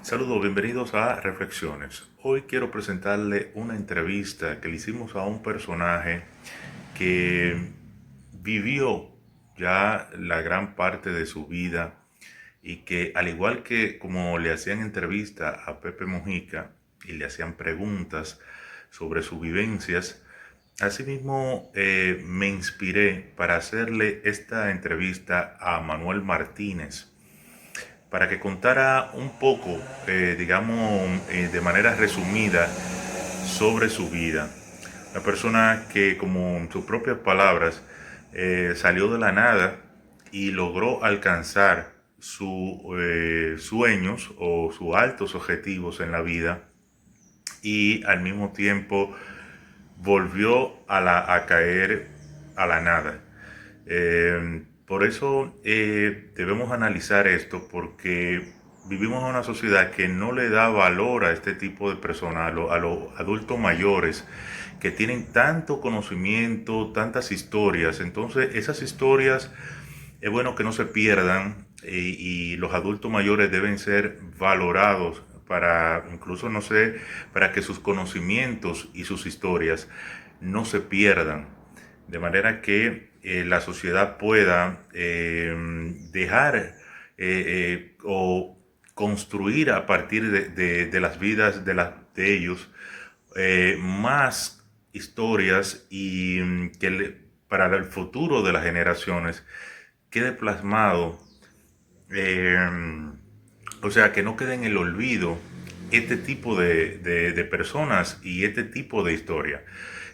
Saludos, bienvenidos a Reflexiones. Hoy quiero presentarle una entrevista que le hicimos a un personaje que vivió ya la gran parte de su vida y que al igual que como le hacían entrevista a Pepe Mujica y le hacían preguntas sobre sus vivencias, asimismo me inspiré para hacerle esta entrevista a Manuel Martínez para que contara un poco, digamos, de manera resumida sobre su vida. Una persona que, como en sus propias palabras, salió de la nada y logró alcanzar sus sueños o sus altos objetivos en la vida y al mismo tiempo volvió a caer a la nada. Por eso debemos analizar esto porque vivimos en una sociedad que no le da valor a este tipo de personas, a los adultos mayores que tienen tanto conocimiento, tantas historias. Entonces esas historias es bueno que no se pierdan y los adultos mayores deben ser valorados para, incluso no sé, para que sus conocimientos y sus historias no se pierdan, de manera que la sociedad pueda dejar o construir a partir de las vidas de ellos más historias y para el futuro de las generaciones quede plasmado, eh, o sea, que no quede en el olvido este tipo de personas y este tipo de historia.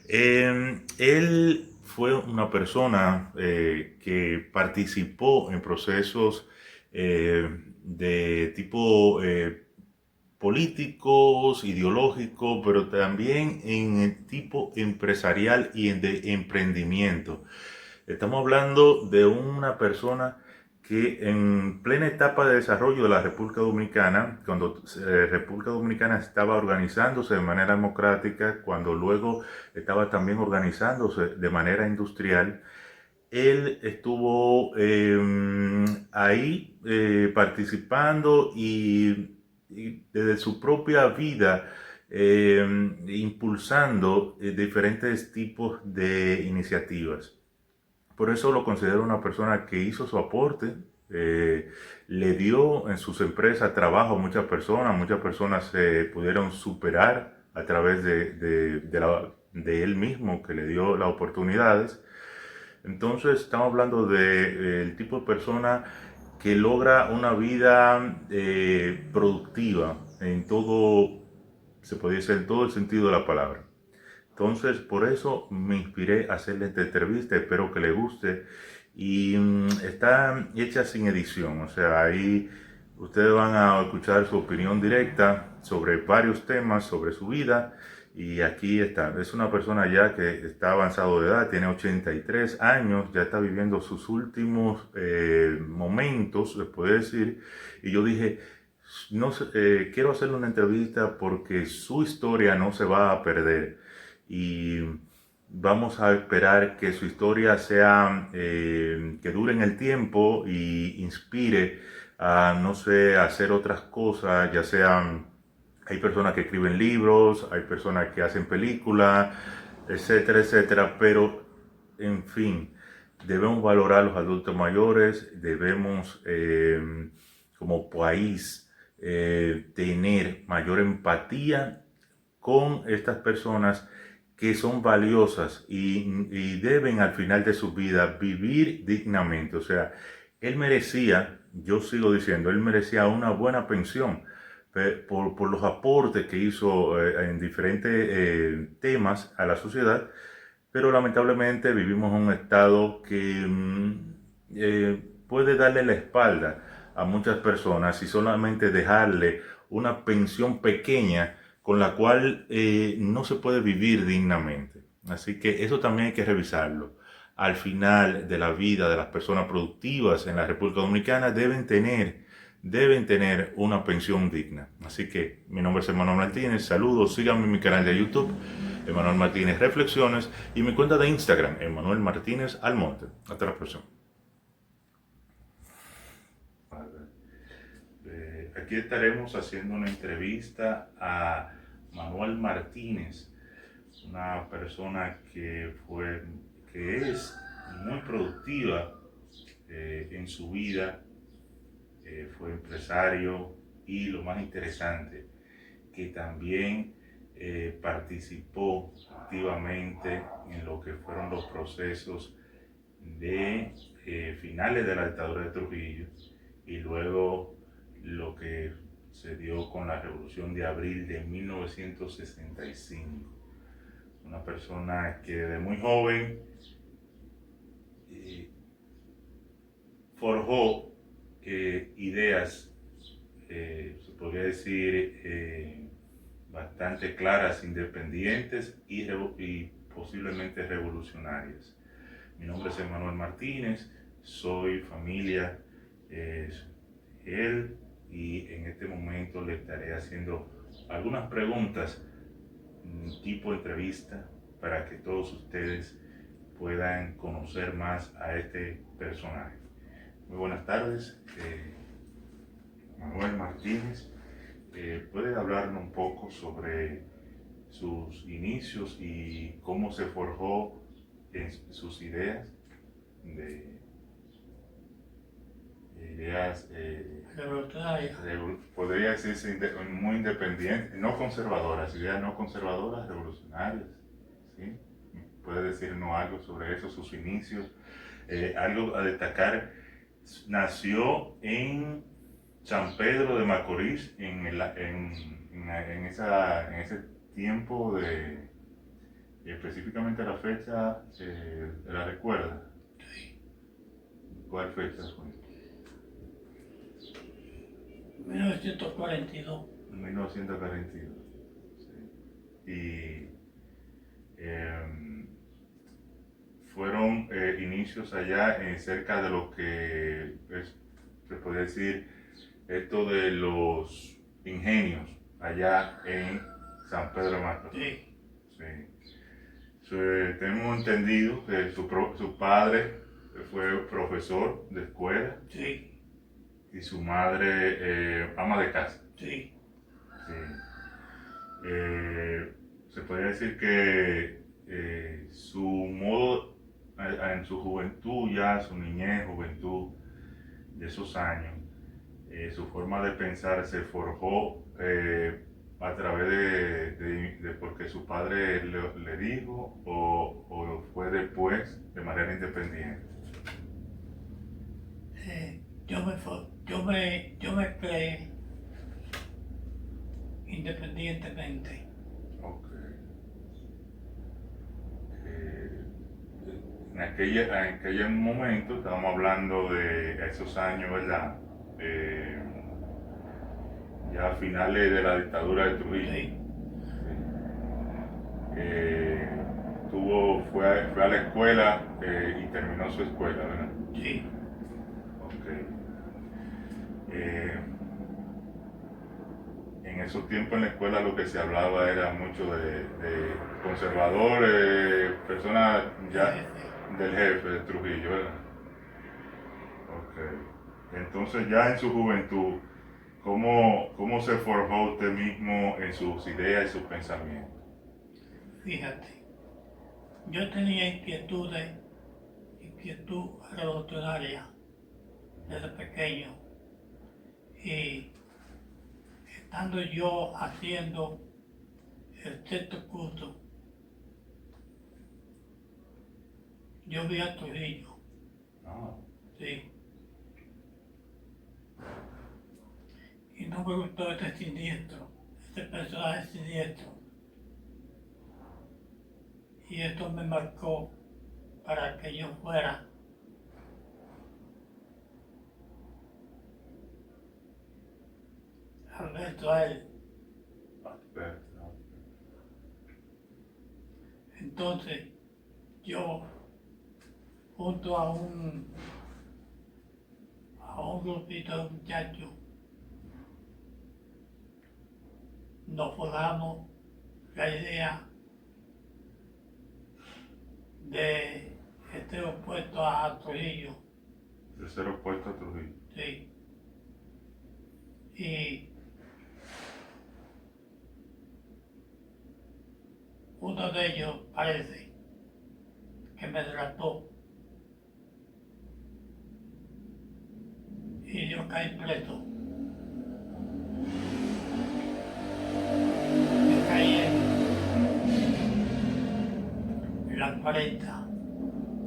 Él fue una persona que participó en procesos de tipo políticos, ideológicos, pero también en el tipo empresarial y en de emprendimiento. Estamos hablando de una persona que en plena etapa de desarrollo de la República Dominicana, cuando República Dominicana estaba organizándose de manera democrática, cuando luego estaba también organizándose de manera industrial, él estuvo ahí participando y desde su propia vida impulsando diferentes tipos de iniciativas. Por eso lo considero una persona que hizo su aporte, le dio en sus empresas trabajo a muchas personas se pudieron superar a través de él mismo que le dio las oportunidades. Entonces estamos hablando del tipo de persona que logra una vida productiva en todo, se podría decir, en todo el sentido de la palabra. Entonces, por eso me inspiré a hacerle esta entrevista, espero que le guste. Y está hecha sin edición, o sea, ahí ustedes van a escuchar su opinión directa sobre varios temas, sobre su vida. Y aquí está, es una persona ya que está avanzado de edad, tiene 83 años, ya está viviendo sus últimos momentos, se puede decir. Y yo dije, no sé, quiero hacerle una entrevista porque su historia no se va a perder y vamos a esperar que su historia sea, que dure en el tiempo y inspire a, no sé, a hacer otras cosas, ya sean, hay personas que escriben libros, hay personas que hacen películas, etcétera, etcétera, pero, en fin, debemos valorar a los adultos mayores, debemos, como país, tener mayor empatía con estas personas que son valiosas y deben al final de su vida vivir dignamente. O sea, él merecía, yo sigo diciendo, él merecía una buena pensión por los aportes que hizo en diferentes temas a la sociedad, pero lamentablemente vivimos en un estado que puede darle la espalda a muchas personas y solamente dejarle una pensión pequeña con la cual no se puede vivir dignamente. Así que eso también hay que revisarlo. Al final de la vida de las personas productivas en la República Dominicana deben tener una pensión digna. Así que mi nombre es Emanuel Martínez, saludos, síganme en mi canal de YouTube, Emanuel Martínez Reflexiones, y mi cuenta de Instagram, Emanuel Martínez Almonte. Hasta la próxima. Aquí aquí estaremos haciendo una entrevista a Manuel Martínez, una persona que es muy productiva en su vida, fue empresario y lo más interesante, que también participó activamente en lo que fueron los procesos de finales de la dictadura de Trujillo y luego lo que se dio con la Revolución de Abril de 1965. Una persona que desde muy joven forjó ideas, se podría decir, bastante claras, independientes y posiblemente revolucionarias. Mi nombre es Manuel Martínez, soy familia él, y en este momento le estaré haciendo algunas preguntas tipo entrevista para que todos ustedes puedan conocer más a este personaje. Muy buenas tardes, Manuel Martínez. ¿Puede hablarnos un poco sobre sus inicios y cómo se forjó en sus ideas? Ideas Revolucionaria. podría decirse muy independientes, no conservadoras, ideas no conservadoras, revolucionarias. ¿Sí? ¿Puede decirnos algo sobre eso, sus inicios? Algo a destacar, nació en San Pedro de Macorís en ese tiempo específicamente la fecha, ¿la recuerda? Sí. ¿Cuál fecha fue? 1942. 1942. Sí. Y fueron inicios allá cerca de lo que se podría decir esto de los ingenios allá en San Pedro de Macorís. Sí. Sí. Tenemos entendido que su padre fue profesor de escuela. Sí. Y su madre ama de casa. Sí. Sí. Se podría decir que su modo en su juventud, ya su niñez, juventud de esos años, su forma de pensar se forjó a través de porque su padre le dijo o fue después de manera independiente. Yo me creé independientemente. Ok. Eh, en aquel momento, estábamos hablando de esos años, ¿verdad? Ya a finales de la dictadura de Trujillo. Sí. Eh, fue a la escuela y terminó su escuela, ¿verdad? Sí. Ok. Eh, en esos tiempos en la escuela lo que se hablaba era mucho de conservadores, personas ya del jefe de Trujillo, ¿verdad? Ok. Entonces ya en su juventud, ¿cómo se forjó usted mismo en sus ideas y sus pensamientos? Fíjate. Yo tenía inquietud revolucionaria desde pequeño. Y estando yo haciendo el sexto curso, yo vi a Trujillo. Ah, Sí. Y no me gustó este siniestro, este personaje siniestro. Y esto me marcó para que yo fuera Alberto a él. perfecto. Entonces, yo, junto a un grupito de muchachos, nos formamos la idea de estar opuesto a Trujillo. De ser opuesto a Trujillo. Sí. y uno de ellos parece que me delató y yo caí preso. Me caí en la 40,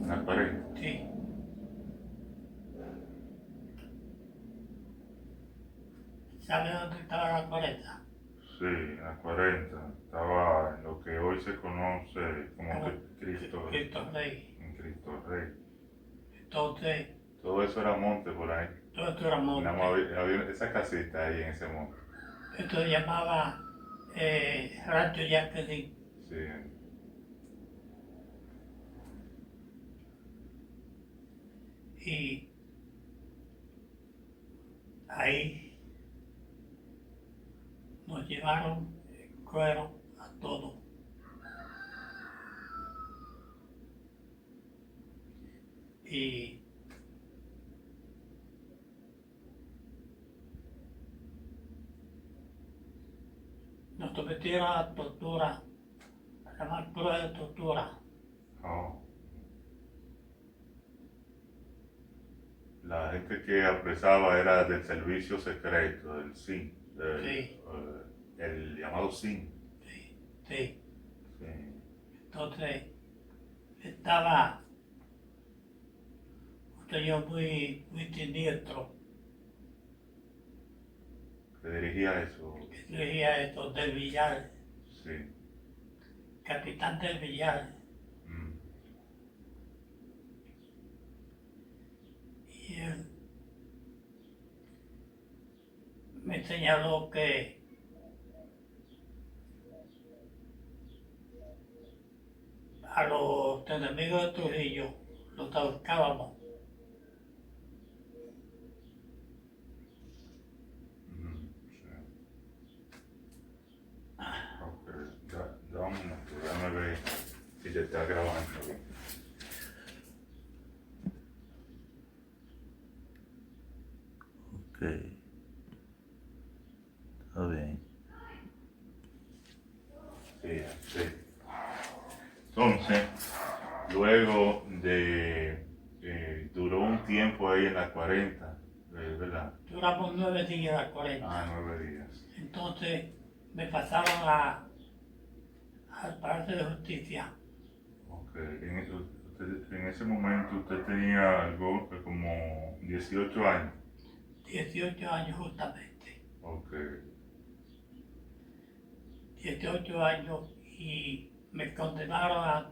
La pared. sí. ¿Sabes dónde estaba la 40? Sí, en la 40. Estaba en lo que hoy se conoce como Como Cristo, Cristo Rey. en Cristo Rey. Entonces, Todo eso era monte por ahí. todo esto era Nada más monte. había esa casita ahí en ese monte. Esto se llamaba Rancho Jacqueline. Sí. Y ahí nos llevaron en cuero a todos. Y nos sometieron a tortura, a la más cruel tortura. Oh. La gente que apresaba era del servicio secreto, del SIN, Sí, el llamado SIN. sí, sí. Sí. Entonces estaba un señor muy siniestro Que dirigía eso. que dirigía esto del Villar, Sí. capitán del Villar. Mm. Y él me señaló que a los enemigos de Trujillo los ahorcábamos. Mm. Sí. Ok. Da un momento, déjame ver si te está grabando bien. Ok. Está bien. Sí, sí. Entonces, luego de, duró un tiempo ahí en la 40, ¿verdad? Duramos 9 días a 40. Ah, 9 días. Entonces me pasaron al Palacio de Justicia. Ok. En ese momento usted tenía algo como 18 años. 18 años justamente. Ok. 18 años y me condenaron a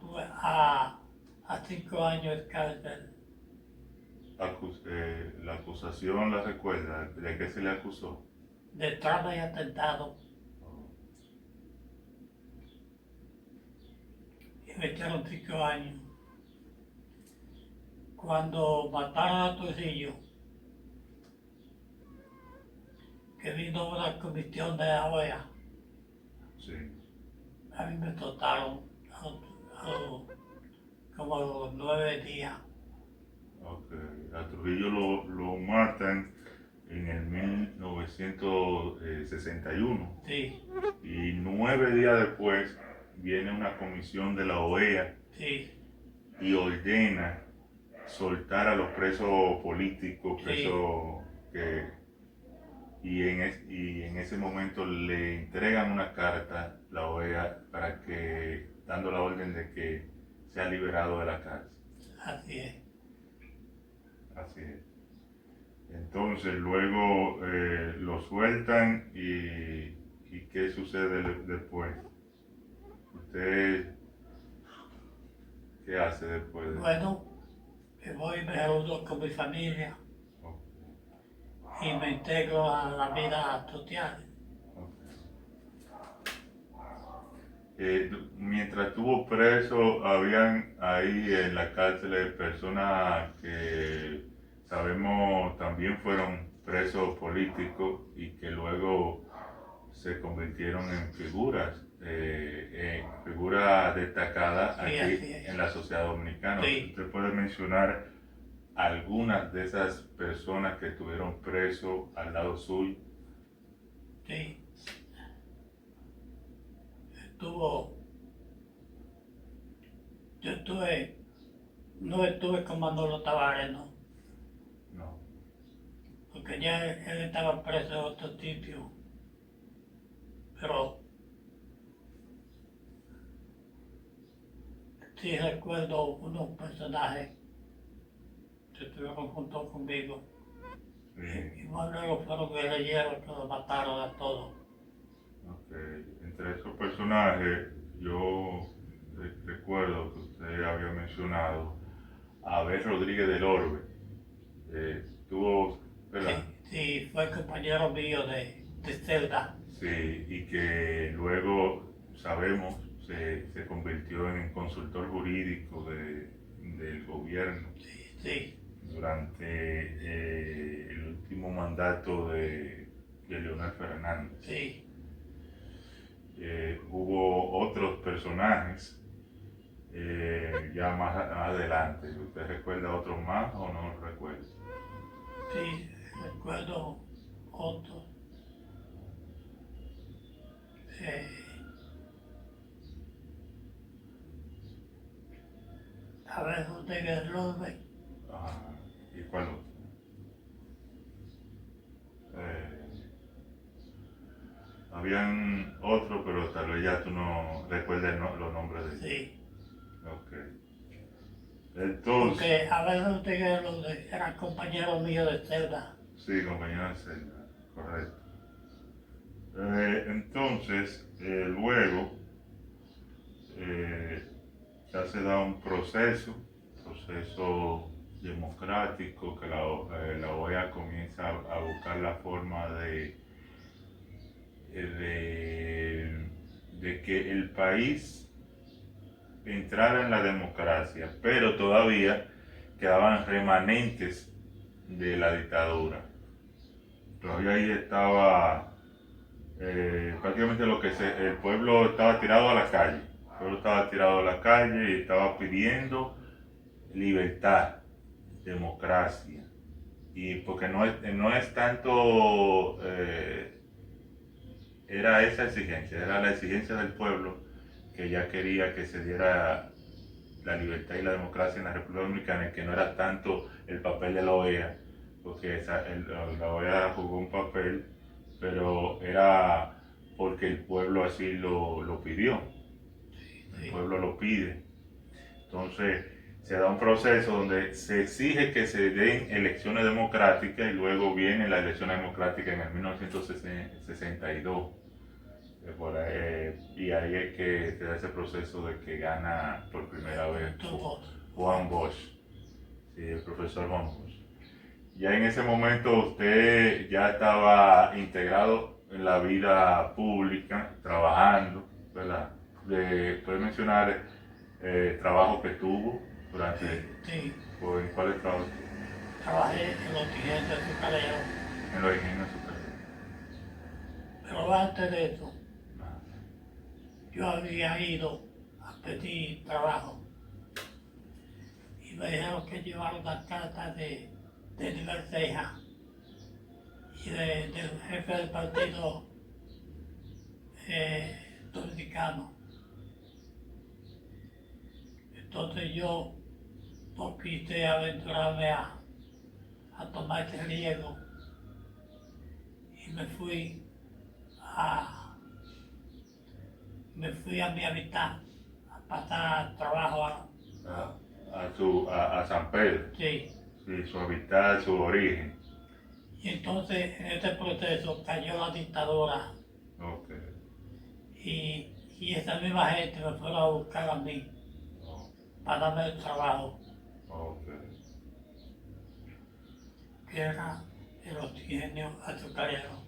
5 años de cárcel La acusación, ¿la recuerda? ¿De qué se le acusó? de trama y atentado Oh. y me echaron 5 años. Cuando mataron a Trujillo, que vino una comisión de la OEA, Sí. a mí me soltaron como a los 9 días. Ok. A Trujillo lo matan en el 1961 Sí, y 9 días después viene una comisión de la OEA sí, y ordena soltar a los presos políticos, sí, presos que... Y en ese momento le entregan una carta, la OEA, para que, dando la orden de que sea liberado de la cárcel. así es. Así es. Entonces luego lo sueltan y ¿qué sucede después? ¿Usted qué hace después de eso? Bueno, me voy y me reúno con mi familia Ok, y me integro a la vida social. ok. Mientras estuvo preso, habían ahí en la cárcel personas que sabemos también fueron presos políticos y que luego se convirtieron en figuras destacadas Sí, aquí así es. en la sociedad dominicana. Sí. ¿Usted puede mencionar algunas de esas personas que estuvieron presos al lado suyo? Sí, estuvo, yo estuve, no estuve con Manolo Tavares, no, No. porque ya él estaba preso en otro sitio, pero sí recuerdo unos personajes que estuvieron junto conmigo. Y Sí. más luego fueron guerrilleros que los mataron a todos. Ok. Entre esos personajes, yo recuerdo que usted había mencionado a Abel Rodríguez del Orbe. Tuvo, ¿verdad? Sí, sí, fue compañero mío de celda. Sí, y que luego, sabemos, se convirtió en consultor jurídico del gobierno Sí, sí, durante el último mandato de Leonel Fernández. sí. Hubo otros personajes ya más adelante. ¿Usted recuerda otros más o no recuerda? Sí, recuerdo otros. Eh, a ver, Rodríguez López. Ah, ¿y cuál otro? Eh, Habían otros, pero tal vez ya tú no recuerdas los nombres de ellos. Sí, Ok. Entonces, porque a ver, Rodríguez López era compañero mío de celda. sí, compañero de celda, correcto. Entonces, luego eh, ya se da un proceso democrático, que la OEA comienza a buscar la forma de que el país entrara en la democracia, pero todavía quedaban remanentes de la dictadura. Todavía ahí estaba prácticamente el pueblo estaba tirado a la calle. El pueblo estaba tirado a la calle y estaba pidiendo libertad, democracia. Y porque no es tanto, era esa exigencia, era la exigencia del pueblo que ya quería que se diera la libertad y la democracia en la República Dominicana, y que no era tanto el papel de la OEA, porque la OEA jugó un papel, pero era porque el pueblo así lo pidió, el Sí, pueblo lo pide. Entonces se da un proceso donde se exige que se den elecciones democráticas y luego viene la elección democrática en el 1962. Y ahí es que se da ese proceso de que gana por primera vez tuvo Juan Bosch, sí, el profesor Juan Bosch. Ya en ese momento usted ya estaba integrado en la vida pública, trabajando, ¿verdad? ¿Puede mencionar trabajo que tuvo durante, sí, o en cuáles trabajos? trabajé en los dirigentes azucareros, En los ingenios azucareros. pero antes de eso Ah, yo había ido a pedir trabajo y me dijeron que llevar una carta de Liberceja y del jefe del partido dominicano. Entonces yo no quise aventurarme a tomar ese riesgo y a, me fui a mi hábitat a pasar trabajo. a San Pedro, Sí. sí, su hábitat, su origen. Y entonces en ese proceso cayó la dictadura Ok, y esa misma gente me fueron a buscar a mí para darme el trabajo, ok. que era en los ingenios azucareros.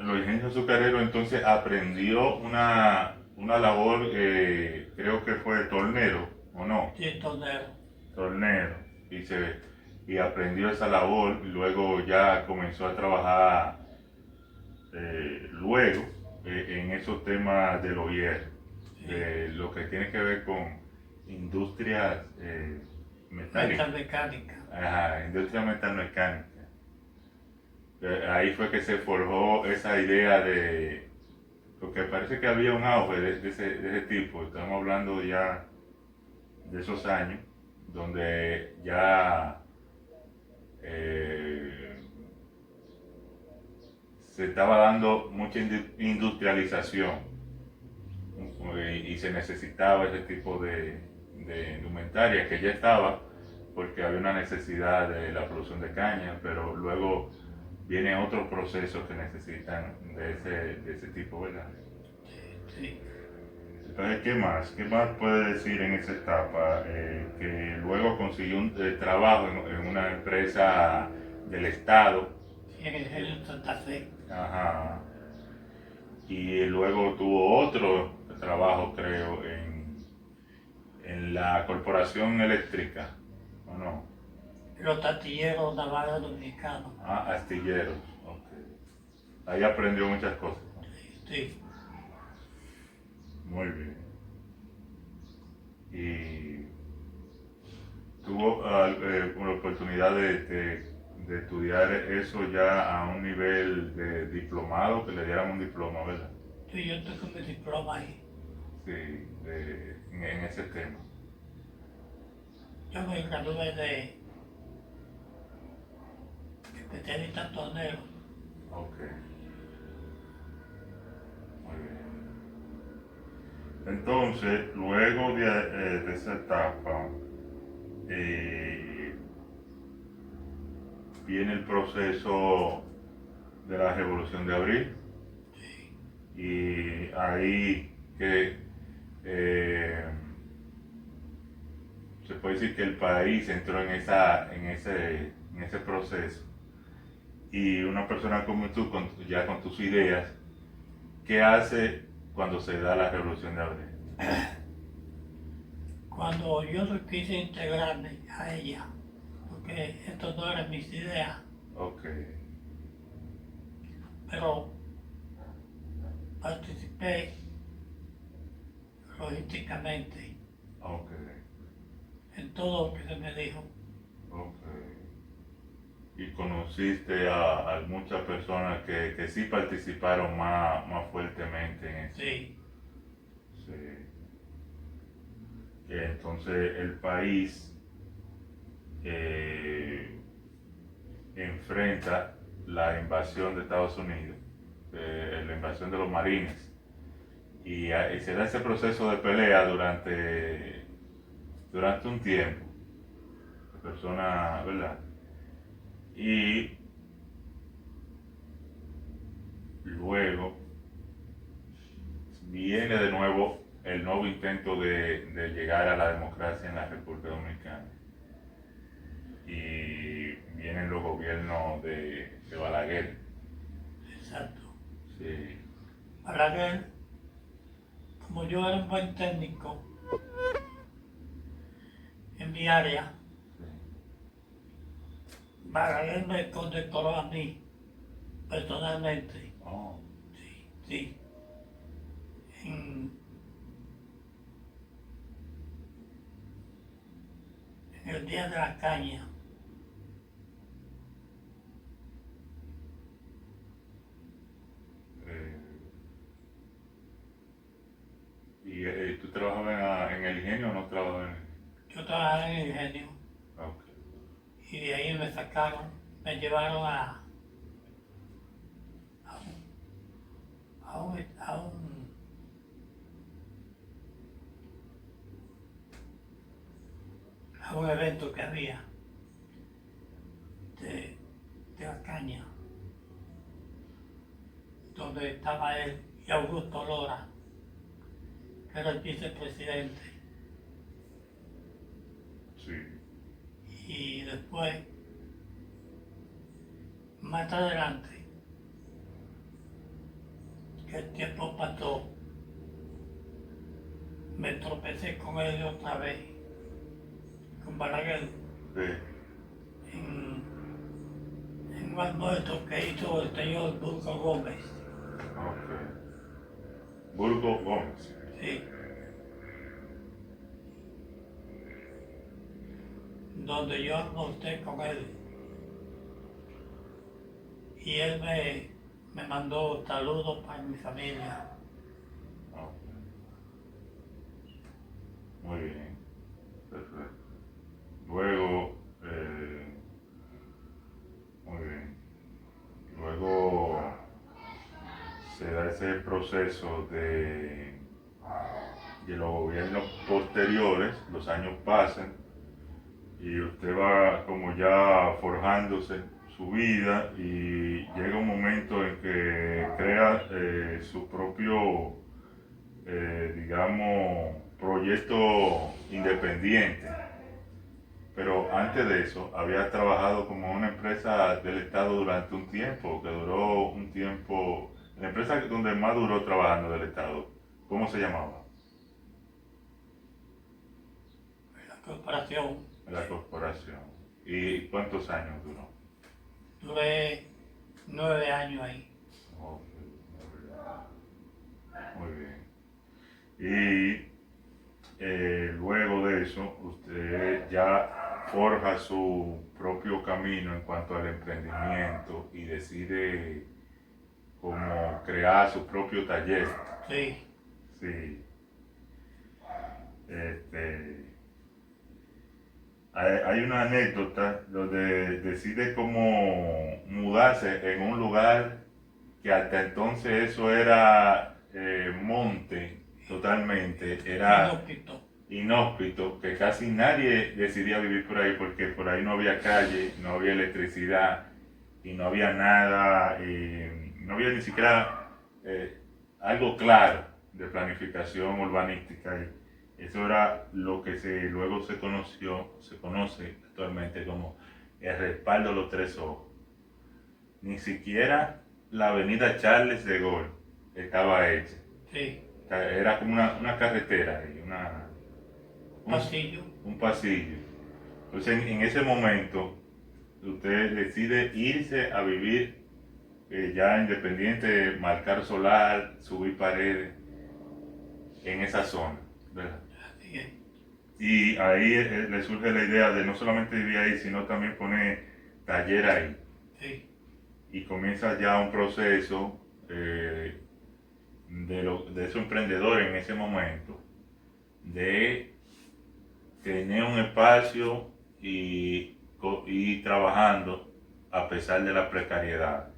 En los ingenios azucareros entonces aprendió una labor, creo que fue de tornero, ¿o no? Sí, tornero. Tornero. Y aprendió esa labor y luego ya comenzó a trabajar luego en esos temas del OIR, Sí. de lo que tiene que ver con industrias metálicas. Metalmecánica. Ajá, industria metalmecánica. Ahí fue que se forjó esa idea de, porque parece que había un auge de ese tipo, estamos hablando ya de esos años, donde ya eh, se estaba dando mucha industrialización y se necesitaba ese tipo de indumentaria que ya estaba porque había una necesidad de la producción de caña, pero luego vienen otros procesos que necesitan de ese tipo, ¿verdad? Sí. Entonces, ¿qué más? ¿Qué más puede decir en esa etapa? Que luego consiguió un trabajo en una empresa del Estado. Sí, en el Ingenio Santa Fe. Ajá. Y luego tuvo otro trabajo, creo, en la Corporación Eléctrica, ¿o no? Los tatilleros navales dominicanos. Ah, astilleros, ok. Ahí aprendió muchas cosas, ¿no? Sí. Muy bien. Y tuvo una oportunidad de estudiar eso ya a un nivel de diplomado, que le dieran un diploma, ¿verdad? Sí, yo tuve mi diploma ahí. Sí, en ese tema. Yo me gradué de especialista en torneo. Ok, muy bien. Entonces, luego de esa etapa, eh, viene el proceso de la Revolución de Abril y ahí que eh, se puede decir que el país entró en ese proceso y una persona como tú, ya con tus ideas, ¿qué hace cuando se da la Revolución de Abril? Cuando yo quise integrarme a ella, porque esto no eran mis ideas, Ok, pero participé logísticamente ok, en todo lo que se me dijo. ok. Y conociste a muchas personas que sí participaron más fuertemente en eso. Sí, Sí. Que entonces el país eh, enfrenta la invasión de Estados Unidos, la invasión de los marines. Y se da ese proceso de pelea durante un tiempo, de personas, ¿verdad? Y luego viene de nuevo el nuevo intento de llegar a la democracia en la República Dominicana. Y vienen los gobiernos de Balaguer. exacto. Sí, Balaguer, como yo era un buen técnico en mi área, sí. Balaguer me condecoró a mí personalmente. Oh, Sí, sí. En, en el Día de la Caña. eh, ¿Y tú trabajabas en el ingenio o no trabajabas en el ingenio? Yo trabajaba en el ingenio Ok, y de ahí me sacaron, me llevaron a un, a un, a un, a un evento que había de, de la caña, donde estaba él y Augusto Lora, que era el vicepresidente. sí, Y después, más adelante, que el tiempo pasó, me tropecé con él otra vez, con Balaguer, sí, en un almuerzo que hizo el señor Burgo Gómez. ok. Burgo Gómez. Sí, donde yo almorcé con él y él me mandó saludos para mi familia. Ok. Muy bien, perfecto. Luego, muy bien. Luego se da ese proceso de los gobiernos posteriores, los años pasan y usted va como ya forjándose su vida y llega un momento en que crea su propio, digamos, proyecto independiente. Pero antes de eso, había trabajado como una empresa del Estado durante un tiempo, que duró un tiempo, la empresa donde más duró trabajando del Estado, ¿cómo se llamaba? La corporación. La corporación. ¿Y cuántos años duró? Duré 9 años ahí. Ok, muy bien. Y luego de eso, usted ya forja su propio camino en cuanto al emprendimiento y decide como crear su propio taller. Sí, Sí. Este, hay una anécdota donde decide como mudarse en un lugar que hasta entonces eso era monte totalmente, era inhóspito. inhóspito, que casi nadie decidía vivir por ahí porque por ahí no había calle, no había electricidad y no había nada, no había ni siquiera eh, algo claro de planificación urbanística. Y eso era lo que luego se conoce actualmente como el respaldo de los tres ojos. Ni siquiera la avenida Charles de Gaulle estaba hecha. Sí, Era como una carretera y un, pasillo. un pasillo. Entonces en ese momento usted decide irse a vivir ya independiente, marcar solar, subir paredes en esa zona, ¿verdad? Así es. Y ahí le surge la idea de no solamente vivir ahí, sino también poner taller ahí. Sí, Y comienza ya un proceso de esos emprendedores en ese momento, de tener un espacio y trabajando a pesar de la precariedad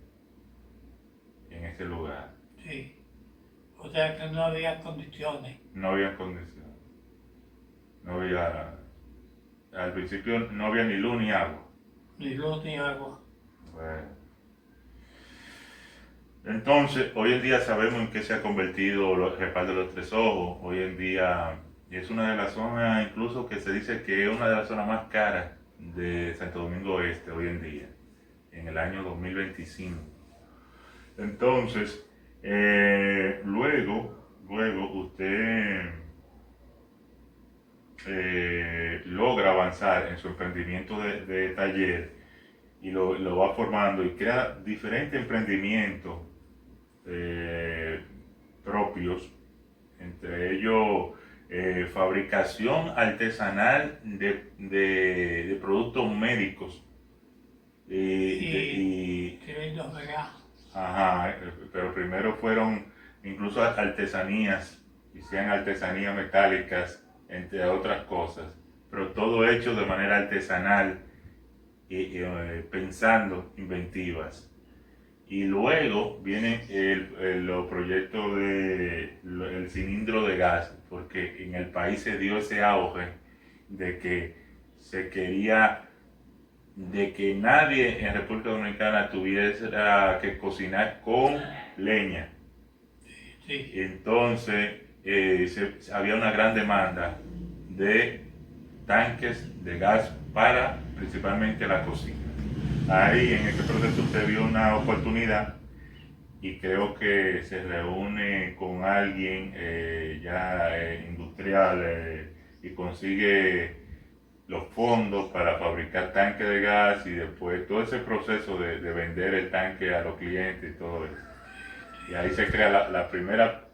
en ese lugar. sí. O sea que no había condiciones. No había condiciones, no había, al principio no había ni luz ni agua. Ni luz ni agua. Bueno, entonces, hoy en día sabemos en qué se ha convertido el respaldo de los tres ojos. Hoy en día es una de las zonas, incluso que se dice que es una de las zonas más caras de Santo Domingo Este hoy en día, en el año 2025. Entonces, luego usted logra avanzar en su emprendimiento de taller y lo va formando y crea diferentes emprendimientos eh, propios, entre ellos fabricación artesanal de productos médicos. Y Y cilindros de gas. ajá, pero primero fueron incluso artesanías, hicieron artesanías metálicas, entre otras cosas, pero todo hecho de manera artesanal y pensando inventivas. Y luego vienen los proyectos el cilindro de gas, porque en el país se dio ese auge de que se quería de que nadie en República Dominicana tuviera que cocinar con leña. Sí, Entonces había una gran demanda de tanques de gas para principalmente la cocina. Ahí en este proceso usted vio una oportunidad y creo que se reúne con alguien ya industrial y consigue los fondos para fabricar tanques de gas y después todo ese proceso de vender el tanque a los clientes y todo eso. Y ahí se crea la primera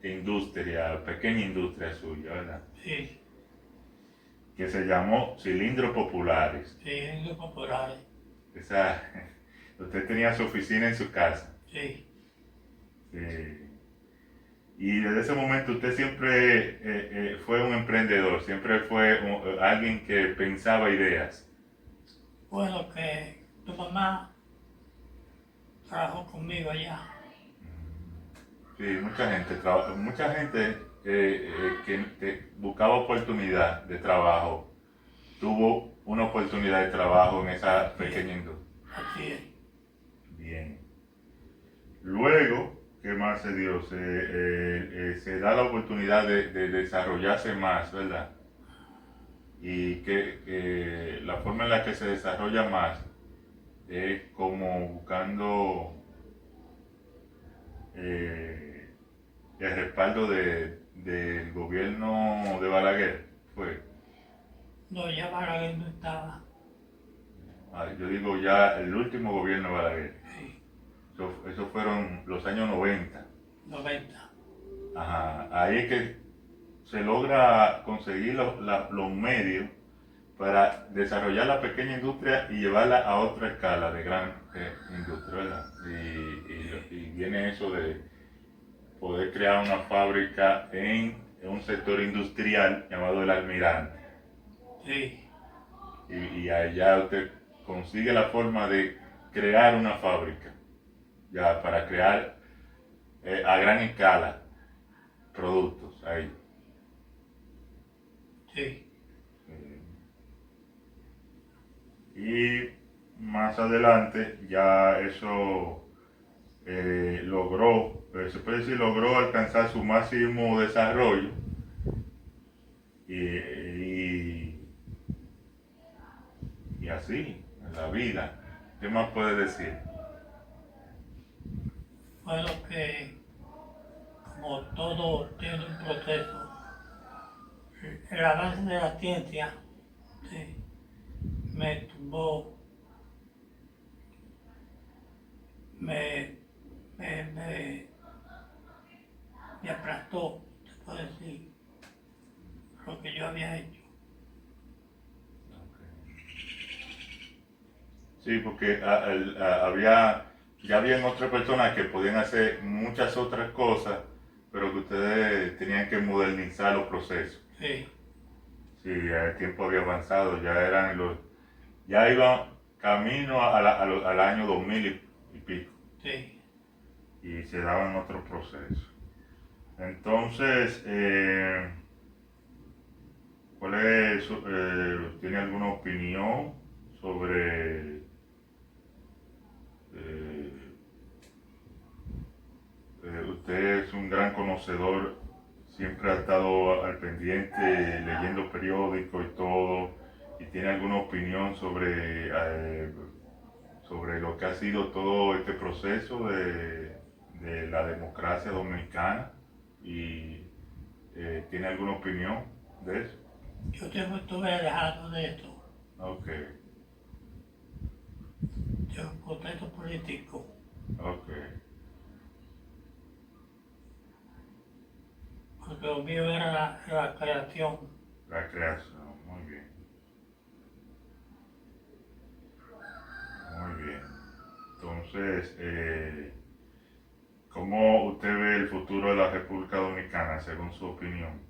industria, pequeña industria suya, ¿verdad? sí, Que se llamó Cilindros Populares. cilindros populares. Esa, Usted tenía su oficina en su casa. Sí, Sí. Y desde ese momento usted siempre fue un emprendedor, siempre fue alguien que pensaba ideas. bueno, que tu mamá trabajó conmigo allá. Sí, mucha gente que buscaba oportunidad de trabajo, tuvo una oportunidad de trabajo en esa Así es, pequeña industria. así es. Bien. Luego, ¿qué más se dio? Se da la oportunidad de desarrollarse más, ¿verdad? Y que la forma en la que se desarrolla más es como buscando eh, el respaldo del gobierno de Balaguer. Fue, No, ya Balaguer no estaba. yo digo ya el último gobierno de Balaguer. Sí, Eso fueron los años 90. 90. Ajá, ahí es que se logra conseguir los medios para desarrollar la pequeña industria y llevarla a otra escala de gran industria, ¿verdad? Y viene eso de poder crear una fábrica en un sector industrial llamado el Almirante. Sí, Y allá usted consigue la forma de crear una fábrica, ya para crear a gran escala productos ahí. sí. Y más adelante ya eso logró, se puede decir, logró alcanzar su máximo desarrollo y, y así, en la vida. ¿Qué más puede decir? Bueno, que como todo tiene un proceso, el avance de la ciencia sí, me tumbó, me, me, me, me aplastó, se puede decir, lo que yo había hecho. Sí, porque ya habían otras personas que podían hacer muchas otras cosas, pero que ustedes tenían que modernizar los procesos. Sí, Sí, ya el tiempo había avanzado, ya iban camino al año 2000 y pico, sí. y se daban otros procesos. Entonces, ¿tiene alguna opinión sobre eh, usted es un gran conocedor, siempre ha estado al pendiente, leyendo periódicos y todo, y tiene alguna opinión sobre lo que ha sido todo este proceso de la democracia dominicana y tiene alguna opinión de eso. Yo siempre estuve alejado de esto, Ok, del proceso político, ok, porque lo mío era la creación. la creación, muy bien, muy bien. Entonces, ¿cómo usted ve el futuro de la República Dominicana, según su opinión?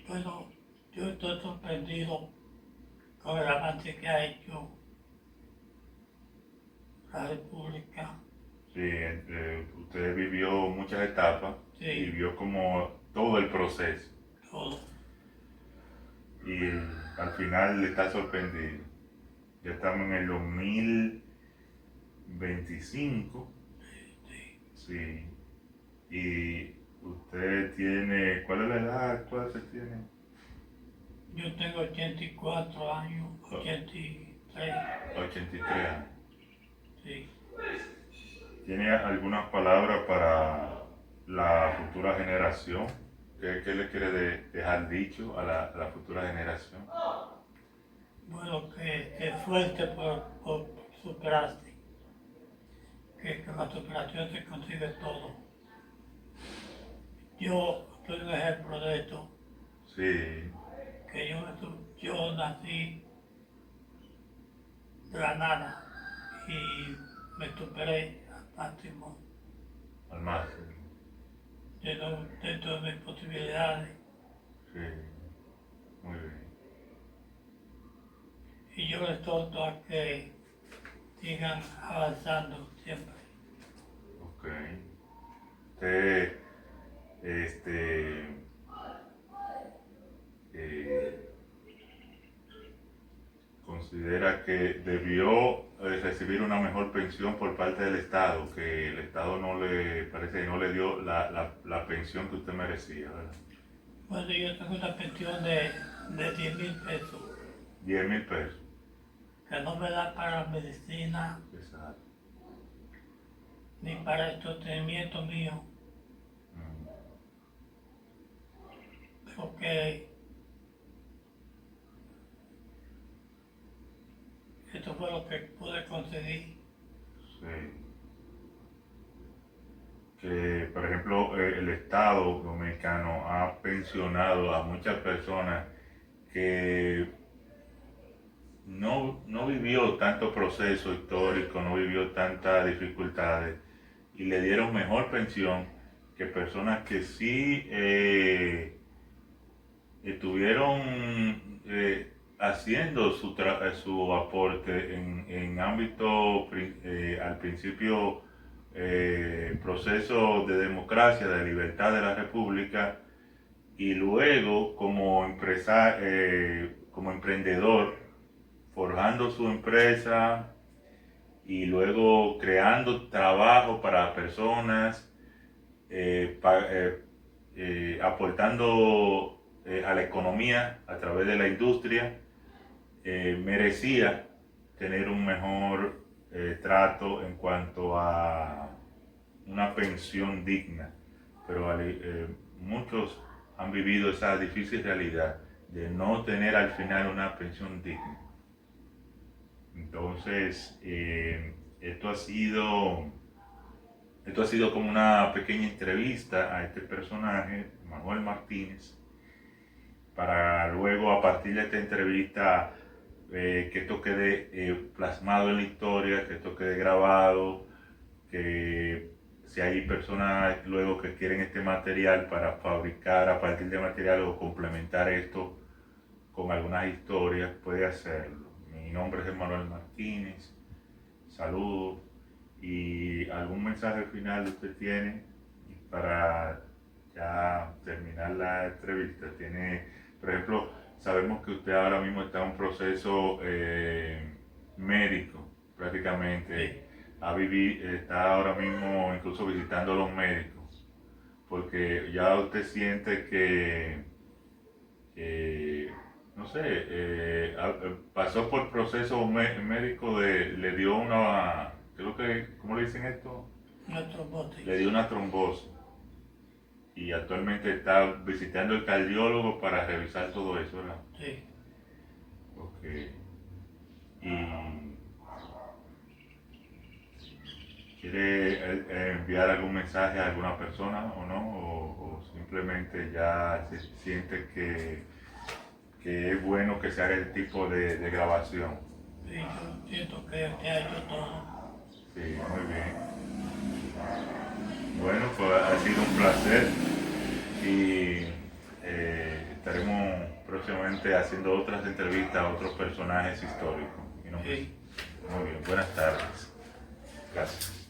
Bueno, yo estoy sorprendido con el avance que ha hecho la República. Sí, usted vivió muchas etapas y Sí, vio como todo el proceso todo. y al final le está sorprendido. Ya estamos en el 2025, Sí. sí, y usted tiene, ¿cuál es la edad actual que tiene? Yo tengo 84 años, 83, 83 años. sí. ¿Tiene algunas palabras para la futura generación? ¿Qué le quiere dejar dicho a la futura generación? Bueno, que esfuerce por superarse, que con la superación se consigue todo. Yo soy un ejemplo de esto, Sí, que yo nací de la nada, y me superé al máximo Al máximo. dentro de mis posibilidades. Sí, muy bien. Y yo les exhorto a que sigan avanzando siempre. Ok. Usted, este, considera que debió recibir una mejor pensión por parte del Estado, que el Estado no le, parece que no le dio la pensión que usted merecía, ¿verdad? Bueno, yo tengo una pensión de 10,000 pesos, 10.000 pesos. que no me da para la medicina Exacto. ni para el sostenimiento mío, Mm. pero que eso fue lo que pude conseguir. Sí. Que, por ejemplo, el Estado dominicano ha pensionado a muchas personas que no vivió tanto proceso histórico, no vivió tantas dificultades y le dieron mejor pensión que personas que sí estuvieron haciendo su aporte en ámbito al principio proceso de democracia, de libertad de la República y luego como emprendedor forjando su empresa y luego creando trabajo para personas, aportando a la economía a través de la industria, merecía tener un mejor trato en cuanto a una pensión digna. Pero muchos han vivido esa difícil realidad de no tener al final una pensión digna. Entonces, esto ha sido como una pequeña entrevista a este personaje, Manuel Martínez, para luego a partir de esta entrevista que esto quede plasmado en la historia, que esto quede grabado, que si hay personas luego que quieren este material para fabricar a partir de material o complementar esto con algunas historias, puede hacerlo. Mi nombre es Manuel Martínez, saludos y algún mensaje final usted tiene para ya terminar la entrevista. Tiene, por ejemplo, sabemos que usted ahora mismo está en un proceso médico prácticamente. Sí. Está ahora mismo incluso visitando a los médicos porque ya usted siente que no sé, pasó por proceso médico le dio una, creo que, ¿cómo le dicen esto? Una trombosis. Le dio una trombosis y actualmente está visitando el cardiólogo para revisar todo eso, ¿verdad? Sí. Ok. Y quiere enviar algún mensaje a alguna persona o no, o simplemente ya se siente que es bueno que se haga el tipo de grabación. Sí, yo siento que ha hecho todo. Sí, muy bien. Bueno, pues ha sido un placer y estaremos próximamente haciendo otras entrevistas a otros personajes históricos. Mi nombre es- Sí. Muy bien, buenas tardes. Gracias.